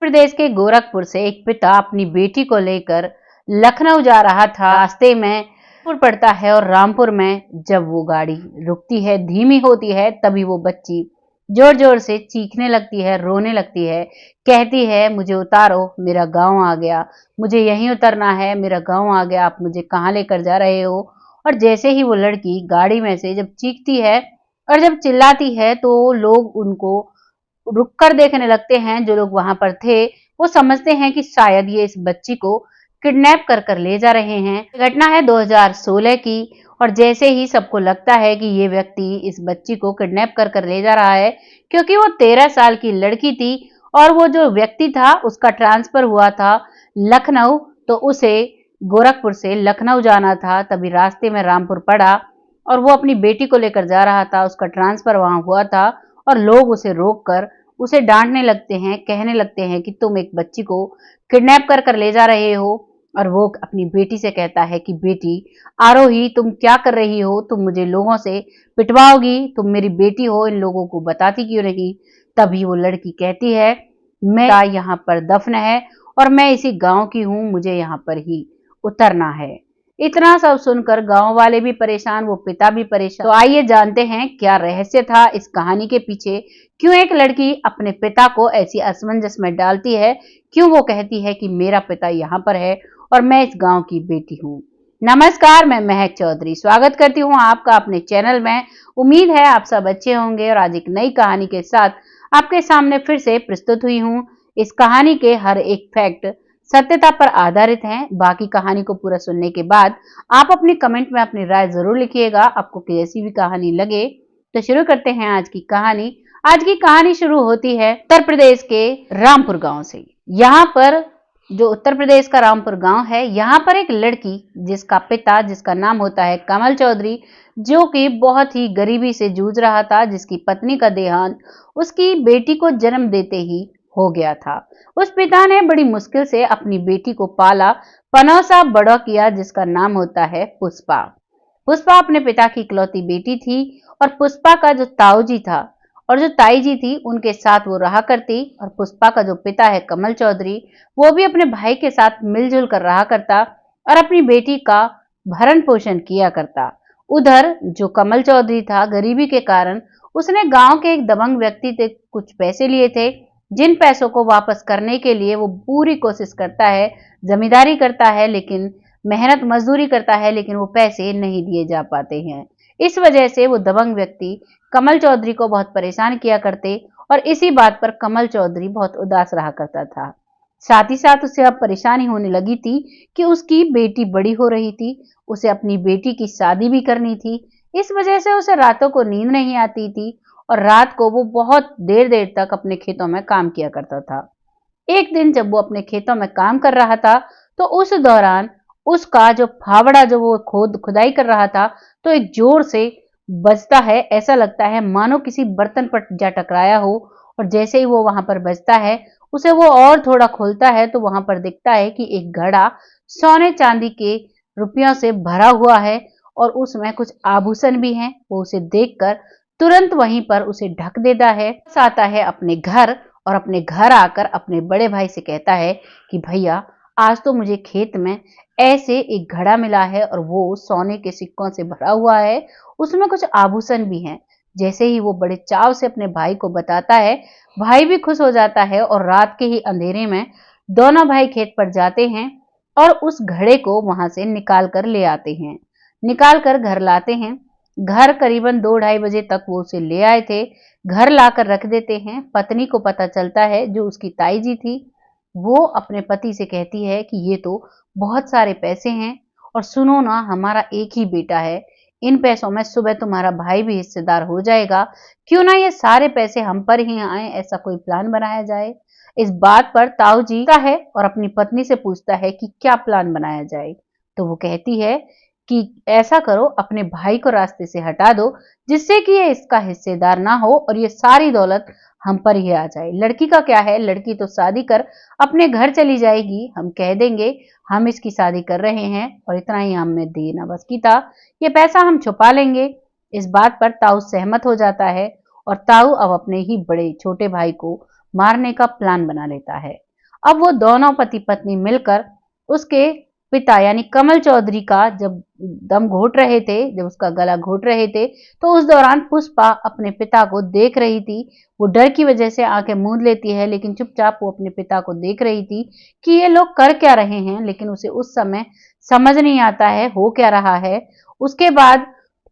प्रदेश के गोरखपुर से एक पिता अपनी बेटी को लेकर लखनऊ जा रहा था। रास्ते में रामपुर पड़ता है और रामपुर में जब वो गाड़ी रुकती है, धीमी होती है, तभी वो बच्ची जोर जोर से चीखने लगती है, रोने लगती है, कहती है मुझे उतारो, मेरा गांव आ गया, मुझे यहीं उतरना है, मेरा गांव आ गया, आप मुझे कहाँ लेकर जा रहे हो। और जैसे ही वो लड़की गाड़ी में से जब चीखती है और जब चिल्लाती है तो लोग उनको रुक कर देखने लगते हैं। जो लोग वहां पर थे वो समझते हैं कि शायद ये इस बच्ची को किडनैप कर कर ले जा रहे हैं। घटना है 2016 की और जैसे ही सबको लगता है कि ये व्यक्ति इस बच्ची को किडनैप कर कर ले जा रहा है, क्योंकि वो 13 साल की लड़की थी और वो जो व्यक्ति था उसका ट्रांसफर हुआ था लखनऊ, तो उसे गोरखपुर से लखनऊ जाना था, तभी रास्ते में रामपुर पड़ा और वो अपनी बेटी को लेकर जा रहा था, उसका ट्रांसफर वहां हुआ था और लोग उसे रोक कर उसे डांटने लगते हैं, कहने लगते हैं कि तुम एक बच्ची को किडनैप कर कर ले जा रहे हो। और वो अपनी बेटी से कहता है कि बेटी आरोही, तुम क्या कर रही हो, तुम मुझे लोगों से पिटवाओगी, तुम मेरी बेटी हो, इन लोगों को बताती क्यों नहीं। तभी वो लड़की कहती है मेरा यहाँ पर दफन है और मैं इसी गांव की हूँ, मुझे यहाँ पर ही उतरना है। इतना सब सुनकर गांव वाले भी परेशान, वो पिता भी परेशान। तो आइए जानते हैं क्या रहस्य था इस कहानी के पीछे, क्यों एक लड़की अपने पिता को ऐसी असमंजस में डालती है, क्यों वो कहती है कि मेरा पिता यहाँ पर है और मैं इस गांव की बेटी हूँ। नमस्कार, मैं महक चौधरी स्वागत करती हूँ आपका अपने चैनल में। उम्मीद है आप सब अच्छे होंगे और आज एक नई कहानी के साथ आपके सामने फिर से प्रस्तुत हुई हूँ। इस कहानी के हर एक फैक्ट सत्यता पर आधारित हैं। बाकी कहानी को पूरा सुनने के बाद आप अपने कमेंट में अपनी राय जरूर लिखिएगा, आपको कैसी भी कहानी लगे। तो शुरू करते हैं आज की कहानी। आज की कहानी शुरू होती है उत्तर प्रदेश के रामपुर गांव से। यहाँ पर जो उत्तर प्रदेश का रामपुर गांव है, यहाँ पर एक लड़की जिसका पिता, जिसका नाम होता है कमल चौधरी, जो कि बहुत ही गरीबी से जूझ रहा था, जिसकी पत्नी का देहांत उसकी बेटी को जन्म देते ही हो गया था। उस पिता ने बड़ी मुश्किल से अपनी बेटी को पाला, पनौसा बड़ा किया, जिसका नाम होता है पुष्पा। पुष्पा अपने पिता की इकलौती बेटी थी और पुष्पा का जो ताऊ जी था और जो ताई जी थी उनके साथ वो रहा करती। और पुष्पा का जो पिता है कमल चौधरी, वो भी अपने भाई के साथ मिलजुल कर रहा करता और अपनी बेटी का भरण पोषण किया करता। उधर जो कमल चौधरी था, गरीबी के कारण उसने गांव के एक दबंग व्यक्ति से कुछ पैसे लिए थे, जिन पैसों को वापस करने के लिए वो पूरी कोशिश करता है, जमींदारी करता है, लेकिन मेहनत मजदूरी करता है, लेकिन वो पैसे नहीं दिए जा पाते हैं। इस वजह से वो दबंग व्यक्ति कमल चौधरी को बहुत परेशान किया करते और इसी बात पर कमल चौधरी बहुत उदास रहा करता था। साथ ही साथ उसे अब परेशानी होने लगी थी कि उसकी बेटी बड़ी हो रही थी, उसे अपनी बेटी की शादी भी करनी थी। इस वजह से उसे रातों को नींद नहीं आती थी और रात को वो बहुत देर देर तक अपने खेतों में काम किया करता था। एक दिन जब वो अपने खेतों में काम कर रहा था तो उस दौरान उसका जो फावड़ा, जो वो खुदाई कर रहा था, तो एक जोर से बजता है। ऐसा लगता है मानो किसी बर्तन पर जा टकराया हो। और जैसे ही वो वहां पर बजता है, उसे वो और थोड़ा खोलता है तो वहां पर दिखता है कि एक घड़ा सोने चांदी के रुपयों से भरा हुआ है और उसमें कुछ आभूषण भी हैं। वो उसे देखकर तुरंत वहीं पर उसे ढक देता है, आता है अपने घर और अपने घर आकर अपने बड़े भाई से कहता है कि भैया, आज तो मुझे खेत में ऐसे एक घड़ा मिला है और वो सोने के सिक्कों से भरा हुआ है, उसमें कुछ आभूषण भी हैं। जैसे ही वो बड़े चाव से अपने भाई को बताता है, भाई भी खुश हो जाता है और रात के ही अंधेरे में दोनों भाई खेत पर जाते हैं और उस घड़े को वहां से निकाल कर ले आते हैं, निकाल कर घर लाते हैं। घर करीबन 2-2:30 बजे तक वो उसे ले आए थे, घर लाकर रख देते हैं। पत्नी को पता चलता है, जो उसकी ताई जी थी, वो अपने पति से कहती है कि ये तो बहुत सारे पैसे हैं और सुनो ना, हमारा एक ही बेटा है, इन पैसों में सुबह तुम्हारा भाई भी हिस्सेदार हो जाएगा, क्यों ना ये सारे पैसे हम पर ही आए, ऐसा कोई प्लान बनाया जाए। इस बात पर ताऊ जी का है और अपनी पत्नी से पूछता है कि क्या प्लान बनाया जाए। तो वो कहती है कि ऐसा करो, अपने भाई को रास्ते से हटा दो, जिससे कि ये इसका हिस्सेदार ना हो और ये सारी दौलत हम पर ही आ जाए। लड़की का क्या है, लड़की तो शादी कर अपने घर चली जाएगी, हम कह देंगे हम इसकी शादी कर रहे हैं और इतना ही हमें देना बस की था, ये पैसा हम छुपा लेंगे। इस बात पर ताऊ सहमत हो जाता है और ताऊ अब अपने ही बड़े छोटे भाई को मारने का प्लान बना लेता है। अब वो दोनों पति पत्नी मिलकर उसके पिता यानी कमल चौधरी का जब दम घोट रहे थे, जब उसका गला घोट रहे थे, तो उस दौरान पुष्पा अपने पिता को देख रही थी। वो डर की वजह से आंखें मूंद लेती है, लेकिन चुपचाप वो अपने पिता को देख रही थी कि ये लोग कर क्या रहे हैं, लेकिन उसे उस समय समझ नहीं आता है हो क्या रहा है। उसके बाद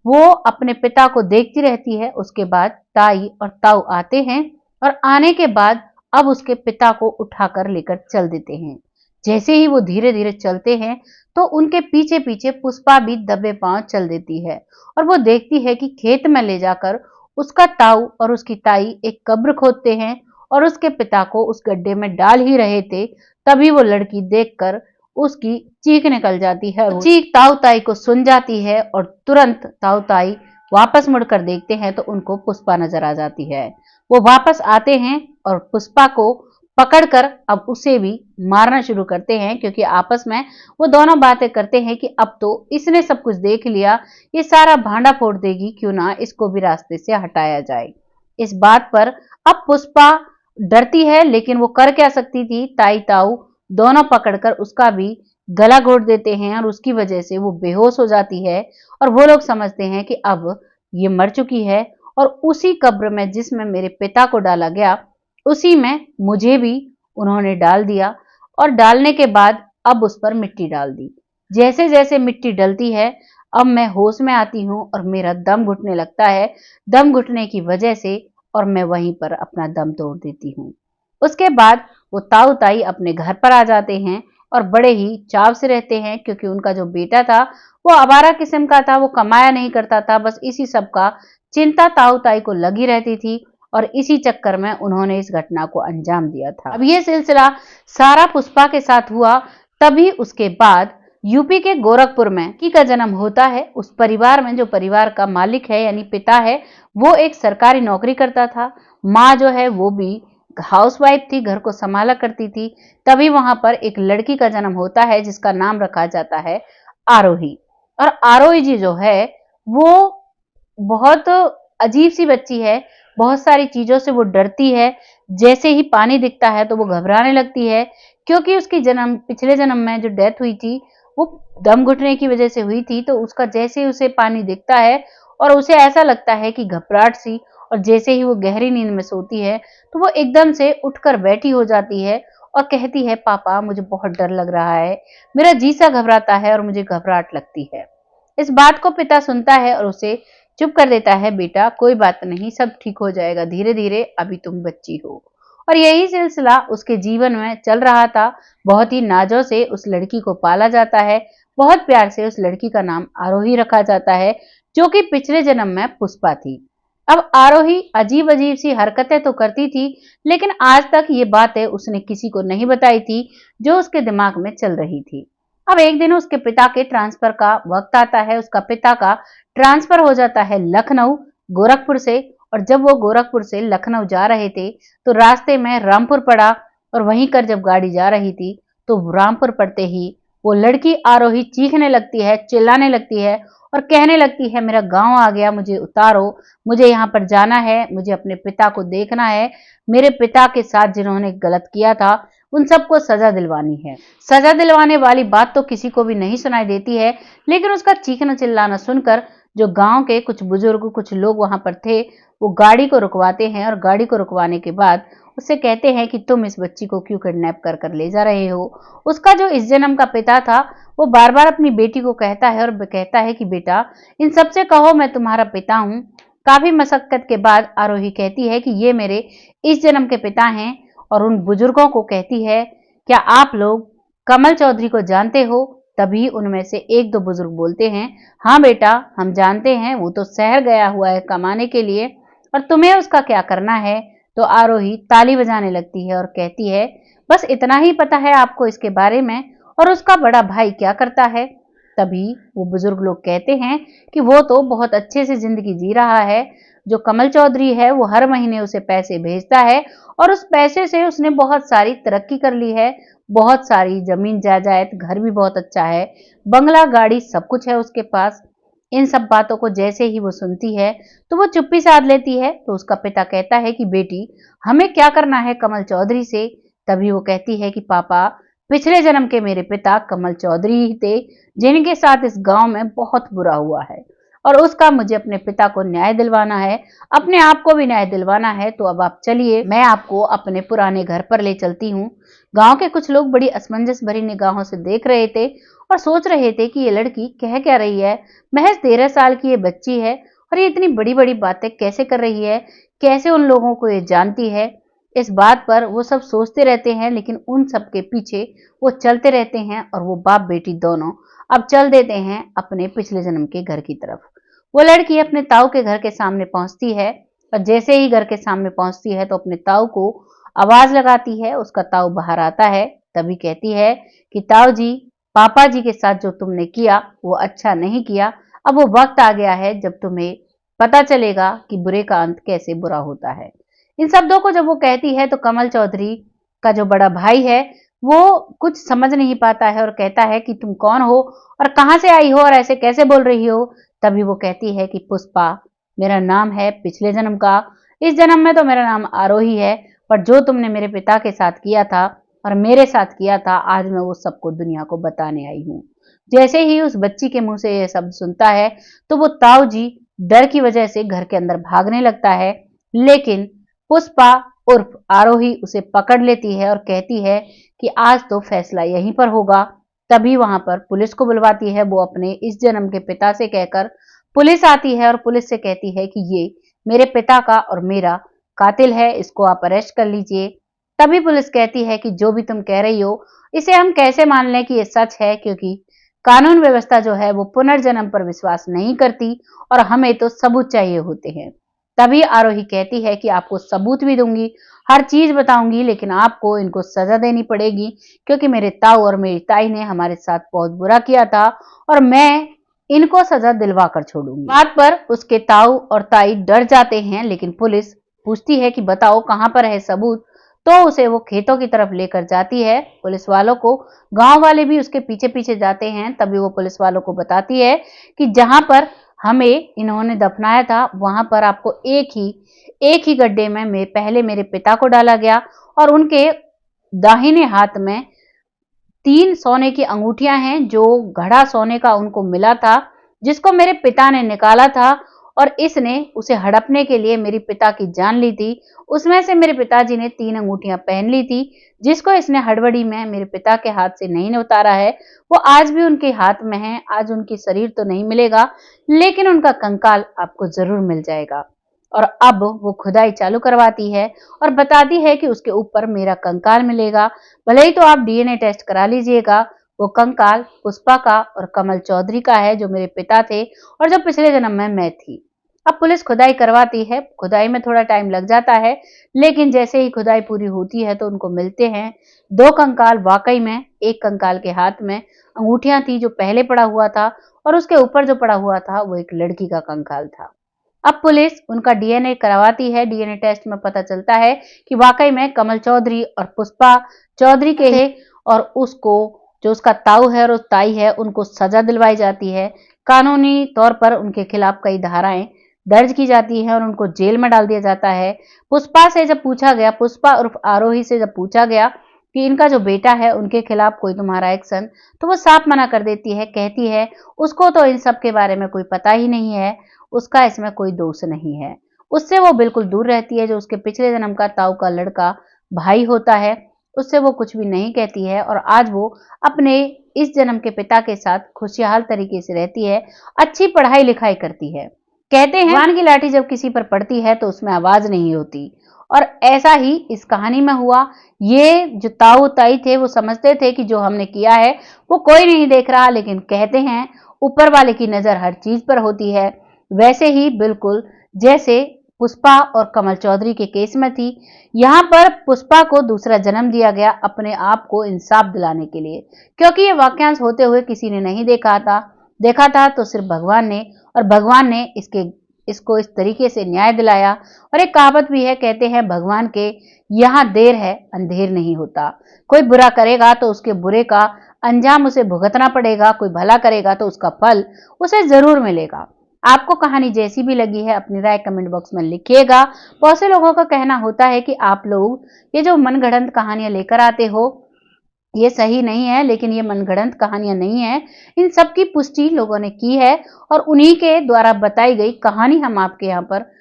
वो अपने पिता को देखती रहती है। उसके बाद ताई और ताऊ आते हैं और आने के बाद अब उसके पिता को उठाकर लेकर चल देते हैं। जैसे ही वो धीरे धीरे चलते हैं तो उनके पीछे पीछे पुष्पा भी दबे पांव चल देती है और वो देखती है कि खेत में ले जाकर उसका ताऊ और उसकी ताई एक कब्र खोदते हैं और उसके पिता को उस गड्ढे में डाल ही रहे थे। तभी वो लड़की देखकर उसकी चीख निकल जाती है। वो चीख ताऊ ताई को सुन जाती है और तुरंत ताऊ ताई वापस मुड़कर देखते हैं तो उनको पुष्पा नजर आ जाती है। वो वापस आते हैं और पुष्पा को पकड़कर अब उसे भी मारना शुरू करते हैं, क्योंकि आपस में वो दोनों बातें करते हैं कि अब तो इसने सब कुछ देख लिया, ये सारा भांडा फोड़ देगी, क्यों ना इसको भी रास्ते से हटाया जाए। इस बात पर अब पुष्पा डरती है, लेकिन वो कर क्या सकती थी। ताई ताऊ दोनों पकड़कर उसका भी गला घोट देते हैं और उसकी वजह से वो बेहोश हो जाती है और वो लोग समझते हैं कि अब ये मर चुकी है और उसी कब्र में जिसमें मेरे पिता को डाला गया उसी में मुझे भी उन्होंने डाल दिया और डालने के बाद अब उस पर मिट्टी डाल दी। जैसे जैसे मिट्टी डलती है अब मैं होश में आती हूँ और मेरा दम घुटने लगता है। दम घुटने की वजह से और मैं वहीं पर अपना दम तोड़ देती हूँ। उसके बाद वो ताऊ ताई अपने घर पर आ जाते हैं और बड़े ही चाव से रहते हैं, क्योंकि उनका जो बेटा था वो आवारा किस्म का था, वो कमाया नहीं करता था। बस इसी सब का चिंता ताऊ ताई को लगी रहती थी और इसी चक्कर में उन्होंने इस घटना को अंजाम दिया था। अब ये सिलसिला सारा पुष्पा के साथ हुआ। तभी उसके बाद यूपी के गोरखपुर में की का जन्म होता है। उस परिवार में जो परिवार का मालिक है यानी पिता है वो एक सरकारी नौकरी करता था। माँ जो है वो भी हाउसवाइफ थी, घर को संभाला करती थी। तभी वहां पर एक लड़की का जन्म होता है जिसका नाम रखा जाता है आरोही। और आरोही जी जो है वो बहुत अजीब सी बच्ची है। बहुत सारी चीजों से वो डरती है। जैसे ही पानी दिखता है तो वो घबराने लगती है, क्योंकि उसकी जन्म पिछले जन्म में जो डेथ हुई थी वो दम घुटने की वजह से हुई थी। तो उसका जैसे ही उसे पानी दिखता है और उसे ऐसा लगता है कि घबराहट सी, और जैसे ही वो गहरी नींद में सोती है तो वो एकदम से उठकर बैठी हो जाती है और कहती है, पापा मुझे बहुत डर लग रहा है, मेरा जी सा घबराता है और मुझे घबराहट लगती है। इस बात को पिता सुनता है और उसे चुप कर देता है, बेटा कोई बात नहीं, सब ठीक हो जाएगा धीरे धीरे, अभी तुम बच्ची हो। और यही सिलसिला उसके जीवन में चल रहा था। बहुत ही नाजों से उस लड़की को पाला जाता है, बहुत प्यार से उस लड़की का नाम आरोही रखा जाता है, जो कि पिछले जन्म में पुष्पा थी। अब आरोही अजीब अजीब सी हरकतें तो करती थी, लेकिन आज तक ये बातें उसने किसी को नहीं बताई थी जो उसके दिमाग में चल रही थी। अब एक दिन उसके पिता के ट्रांसफर का वक्त आता है। उसका पिता का ट्रांसफर हो जाता है लखनऊ गोरखपुर से। और जब वो गोरखपुर से लखनऊ जा रहे थे तो रास्ते में रामपुर पड़ा, और वहीं कर जब गाड़ी जा रही थी तो रामपुर पड़ते ही वो लड़की आरोही चीखने लगती है, चिल्लाने लगती है और कहने लगती है, मेरा गांव आ गया, मुझे उतारो, मुझे यहाँ पर जाना है, मुझे अपने पिता को देखना है, मेरे पिता के साथ जिन्होंने गलत किया था उन सबको सजा दिलवानी है। सजा दिलवाने वाली बात तो किसी को भी नहीं सुनाई देती है, लेकिन उसका चीखना चिल्लाना सुनकर जो गांव के कुछ बुजुर्ग, कुछ लोग वहां पर थे, वो गाड़ी को रुकवाते हैं और गाड़ी को रुकवाने के बाद उससे कहते हैं कि तुम इस बच्ची को क्यों किडनैप कर कर ले जा रहे हो। उसका जो इस जन्म का पिता था वो बार बार अपनी बेटी को कहता है और कहता है कि बेटा इन सबसे कहो मैं तुम्हारा पिता हूँ। काफी मशक्कत के बाद आरोही कहती है कि ये मेरे इस जन्म के पिता हैं, और उन बुजुर्गों को कहती है, क्या आप लोग कमल चौधरी को जानते हो। तभी उनमें से एक दो बुजुर्ग बोलते हैं, हाँ बेटा हम जानते हैं, वो तो शहर गया हुआ है कमाने के लिए, और तुम्हें उसका क्या करना है। तो आरोही ताली बजाने लगती है और कहती है, बस इतना ही पता है आपको इसके बारे में, और उसका बड़ा भाई क्या करता है। तभी वो बुजुर्ग लोग कहते हैं कि वो तो बहुत अच्छे से जिंदगी जी रहा है, जो कमल चौधरी है वो हर महीने उसे पैसे भेजता है और उस पैसे से उसने बहुत सारी तरक्की कर ली है, बहुत सारी जमीन जायदाद, घर भी बहुत अच्छा है, बंगला गाड़ी सब कुछ है उसके पास। इन सब बातों को जैसे ही वो सुनती है तो वो चुप्पी साध लेती है। तो उसका पिता कहता है कि बेटी हमें क्या करना है कमल चौधरी से, तभी वो कहती है कि पापा, पिछले जन्म के मेरे पिता कमल चौधरी ही थे, जिनके साथ इस गांव में बहुत बुरा हुआ है और उसका मुझे अपने पिता को न्याय दिलवाना है, अपने आप को भी न्याय दिलवाना है। तो अब आप चलिए, मैं आपको अपने पुराने घर पर ले चलती हूँ। गांव के कुछ लोग बड़ी असमंजस भरी निगाहों से देख रहे थे और सोच रहे थे कि ये लड़की कह क्या रही है। महज 13 साल की ये बच्ची है और ये इतनी बड़ी बड़ी बातें कैसे कर रही है, कैसे उन लोगों को ये जानती है। इस बात पर वो सब सोचते रहते हैं, लेकिन उन सब के पीछे वो चलते रहते हैं और वो बाप बेटी दोनों अब चल देते हैं अपने पिछले जन्म के घर की तरफ। वो लड़की अपने ताऊ के घर के सामने पहुंचती है और जैसे ही घर के सामने पहुंचती है तो अपने ताऊ को आवाज लगाती है। उसका ताऊ बाहर आता है, तभी कहती है कि ताऊ जी, पापा जी के साथ जो तुमने किया वो अच्छा नहीं किया। अब वो वक्त आ गया है जब तुम्हें पता चलेगा कि बुरे का अंत कैसे बुरा होता है। इन शब्दों को जब वो कहती है तो कमल चौधरी का जो बड़ा भाई है वो कुछ समझ नहीं पाता है और कहता है कि तुम कौन हो और कहां से आई हो और ऐसे कैसे बोल रही हो। तभी वो कहती है कि पुष्पा, मेरा नाम है पिछले जन्म का, इस जन्म में तो मेरा नाम आरोही है, पर जो तुमने मेरे पिता के साथ किया था और मेरे साथ किया था, आज मैं वो सबको दुनिया को बताने आई हूँ। जैसे ही उस बच्ची के मुंह से यह शब्द सुनता है तो वो ताऊ जी डर की वजह से घर के अंदर भागने लगता है, लेकिन पुष्पा उर्फ आरोही उसे पकड़ लेती है और कहती है कि आज तो फैसला यहीं पर होगा। तभी वहां पर पुलिस को बुलवाती है। वो अपने इस जन्म के पिता से कहकर पुलिस आती है और पुलिस से कहती है कि ये मेरे पिता का और मेरा कातिल है, इसको आप अरेस्ट कर लीजिए। तभी पुलिस कहती है कि जो भी तुम कह रही हो इसे हम कैसे मान लें कि ये सच है, क्योंकि कानून व्यवस्था जो है वो पुनर्जन्म पर विश्वास नहीं करती और हमें तो सबूत चाहिए होते हैं। तभी आरोही कहती है कि आपको सबूत भी दूंगी, हर चीज बताऊंगी, लेकिन आपको इनको सजा देनी पड़ेगी, क्योंकि मेरे ताऊ और मेरी ताई ने हमारे साथ बहुत बुरा किया था और मैं इनको सजा दिलवा कर छोड़ूंगी। बात पर उसके ताऊ और ताई डर जाते हैं, लेकिन पुलिस पूछती है कि बताओ कहां पर है सबूत। तो उसे वो खेतों की तरफ लेकर जाती है पुलिस वालों को। गांव वाले भी उसके पीछे पीछे जाते हैं। तभी वो पुलिस वालों को बताती है कि जहां पर हमें इन्होंने दफनाया था वहां पर आपको एक ही गड्ढे में पहले मेरे पिता को डाला गया और उनके दाहिने हाथ में 3 सोने की अंगूठियां हैं, जो घड़ा सोने का उनको मिला था, जिसको मेरे पिता ने निकाला था और इसने उसे हड़पने के लिए मेरे पिता की जान ली थी। उसमें से मेरे पिताजी ने 3 अंगूठियां पहन ली थी, जिसको इसने हड़बड़ी में मेरे पिता के हाथ से नहीं उतारा है। वो आज भी उनके हाथ में है। आज उनकी शरीर तो नहीं मिलेगा, लेकिन उनका कंकाल आपको जरूर मिल जाएगा। और अब वो खुदाई चालू करवाती है और बताती है कि उसके ऊपर मेरा कंकाल मिलेगा, भले ही तो आप डीएनए टेस्ट करा लीजिएगा। वो कंकाल पुष्पा का और कमल चौधरी का है, जो मेरे पिता थे और जो पिछले जन्म में मैं थी। अब पुलिस खुदाई करवाती है। खुदाई में थोड़ा टाइम लग जाता है, लेकिन जैसे ही खुदाई पूरी होती है तो उनको मिलते हैं 2 कंकाल। वाकई में एक कंकाल के हाथ में अंगूठियां थी, जो पहले पड़ा हुआ था, और उसके ऊपर जो पड़ा हुआ था वो एक लड़की का कंकाल था। अब पुलिस उनका डीएनए करवाती है। डीएनए टेस्ट में पता चलता है कि वाकई में कमल चौधरी और पुष्पा चौधरी के थे और उसको जो उसका ताऊ है और ताई है उनको सजा दिलवाई जाती है। कानूनी तौर पर उनके खिलाफ कई धाराएं दर्ज की जाती हैं और उनको जेल में डाल दिया जाता है। पुष्पा से जब पूछा गया, पुष्पा उर्फ आरोही से जब पूछा गया कि इनका जो बेटा है उनके खिलाफ कोई तुम्हारा एक्शन, तो वो साफ मना कर देती है। कहती है उसको तो इन सब के बारे में कोई पता ही नहीं है, उसका इसमें कोई दोष नहीं है। उससे वो बिल्कुल दूर रहती है। जो उसके पिछले जन्म का ताऊ का लड़का भाई होता है, उससे वो कुछ भी नहीं कहती है और आज वो अपने इस जन्म के पिता के साथ खुशहाल तरीके से रहती है, अच्छी पढ़ाई लिखाई करती है। कहते हैं भगवान की लाठी जब किसी पर पड़ती है तो उसमें आवाज नहीं होती, और ऐसा ही इस कहानी में हुआ। ये जो ताऊ ताई थे वो समझते थे कि जो हमने किया है वो कोई नहीं देख रहा, लेकिन कहते हैं ऊपर वाले की नजर हर चीज पर होती है। वैसे ही बिल्कुल जैसे पुष्पा और कमल चौधरी के केस में थी, यहाँ पर पुष्पा को दूसरा जन्म दिया गया अपने आप को इंसाफ दिलाने के लिए, क्योंकि ये वाक्यांश होते हुए किसी ने नहीं देखा था तो सिर्फ भगवान ने, और भगवान ने इसको इस तरीके से न्याय दिलाया। और एक कहावत भी है, कहते हैं भगवान के यहाँ देर है अंधेर नहीं होता। कोई बुरा करेगा तो उसके बुरे का अंजाम उसे भुगतना पड़ेगा, कोई भला करेगा तो उसका फल उसे जरूर मिलेगा। आपको कहानी जैसी भी लगी है अपनी राय कमेंट बॉक्स में लिखिएगा। बहुत से लोगों का कहना होता है कि आप लोग ये जो मनगढ़ंत कहानियां लेकर आते हो ये सही नहीं है, लेकिन ये मनगढ़ंत कहानियां नहीं है, इन सब की पुष्टि लोगों ने की है और उन्हीं के द्वारा बताई गई कहानी हम आपके यहाँ पर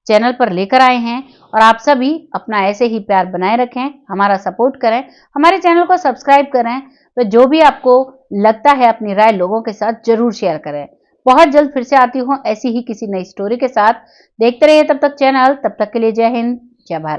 चैनल पर लेकर आए हैं। और आप सभी अपना ऐसे ही प्यार बनाए रखें, हमारा सपोर्ट करें, हमारे चैनल को सब्सक्राइब करें, तो जो भी आपको लगता है अपनी राय लोगों के साथ जरूर शेयर करें। बहुत जल्द फिर से आती हूँ ऐसी ही किसी नई स्टोरी के साथ। देखते रहिए तब तक चैनल, तब तक के लिए जय हिंद, जय भारत।